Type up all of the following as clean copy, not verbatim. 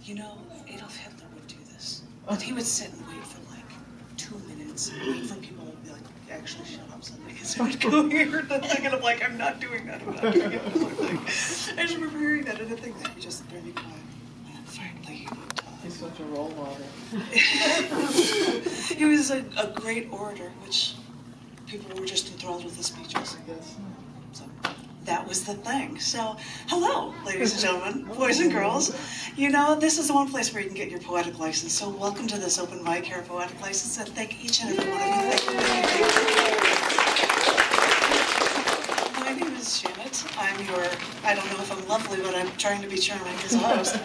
you know, Adolf Hitler would do this. But he would sit and wait for like 2 minutes, and wait for people to be like, actually shut up so they can start going here. And I'm like, I'm not doing that, I'm not doing it. I just remember hearing that, and I think that would just very quiet. And finally he would talk. He's such a role model. He was a great orator, which people were just enthralled with his speeches. I guess. So that was the thing. So, hello, ladies and gentlemen, boys and girls. You know, this is the one place where you can get your poetic license. So welcome to this open mic here at Poetic License, and thank each and every one of you. My name is Janet. I'm your, I don't know if I'm lovely, but I'm trying to be charming as a host.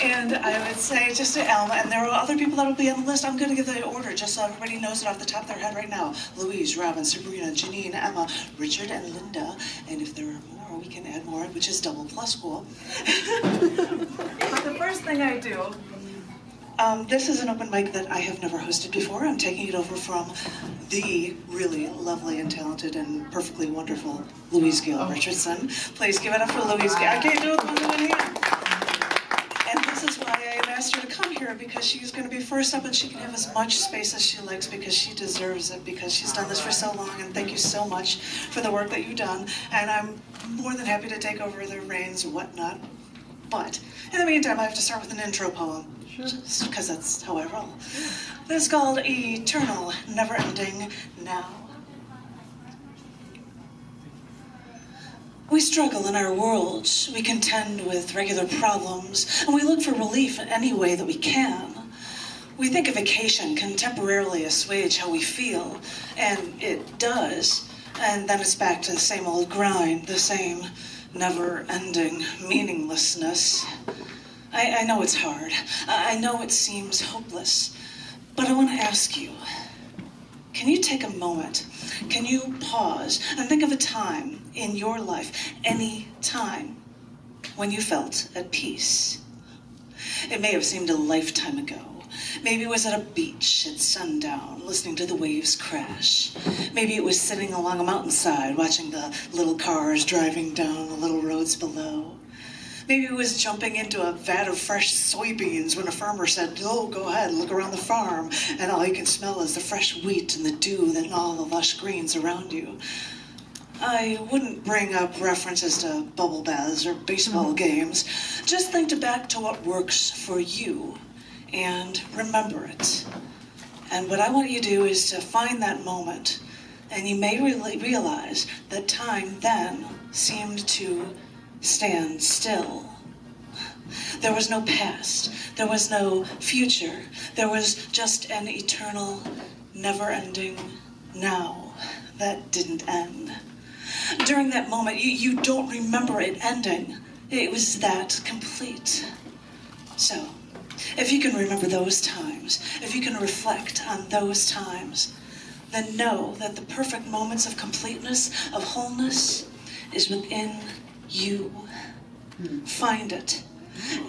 And I would say just to Alma, and there are other people that will be on the list. I'm going to give the order just so everybody knows it off the top of their head right now. Louise, Robin, Sabrina, Janine, Emma, Richard, and Linda. And if there are more, we can add more, which is double plus cool. But the first thing I do, this is an open mic that I have never hosted before. I'm taking it over from the really lovely and talented and perfectly wonderful Louise Gale Richardson. Please give it up for Louise Gale. I can't do it with one hand. And this is why I asked her to come here, because she's going to be first up and she can have as much space as she likes because she deserves it, because she's done this for so long, and thank you so much for the work that you've done. And I'm more than happy to take over the reins and whatnot. But in the meantime, I have to start with an intro poem. Sure. Just because that's how I roll. This is called Eternal, Never-Ending Now. We struggle in our world, we contend with regular problems, and we look for relief in any way that we can. We think a vacation can temporarily assuage how we feel, and it does, and then it's back to the same old grind, the same never-ending meaninglessness. I know it's hard, I know it seems hopeless, but I want to ask you, can you take a moment? Can you pause and think of a time in your life, any time, when you felt at peace? It may have seemed a lifetime ago. Maybe it was at a beach at sundown, listening to the waves crash. Maybe it was sitting along a mountainside, watching the little cars driving down the little roads below. Maybe it was jumping into a vat of fresh soybeans when a farmer said, "Oh, go ahead, look around the farm," and all you can smell is the fresh wheat and the dew and all the lush greens around you. I wouldn't bring up references to bubble baths or baseball games. Just think back to what works for you and remember it. And what I want you to do is to find that moment, and you may realize that time then seemed to stand still. There was no past, there was no future, there was just an eternal, never-ending now that didn't end. During that moment, you don't remember it ending. It was that complete. So, if you can remember those times, if you can reflect on those times, then know that the perfect moments of completeness, of wholeness, is within you. Find it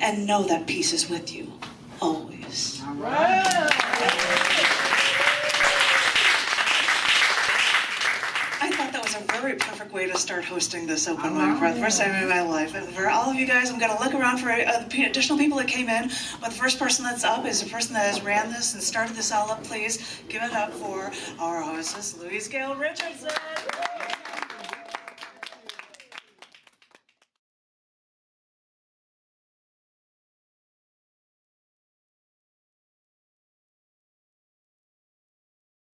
and know that peace is with you always. All right. I thought that was a very perfect way to start hosting this open mic for the first time in my life. And for all of you guys, I'm going to look around for additional people that came in. But the first person that's up is the person that has ran this and started this all up. Please give it up for our hostess, Louise Gale Richardson.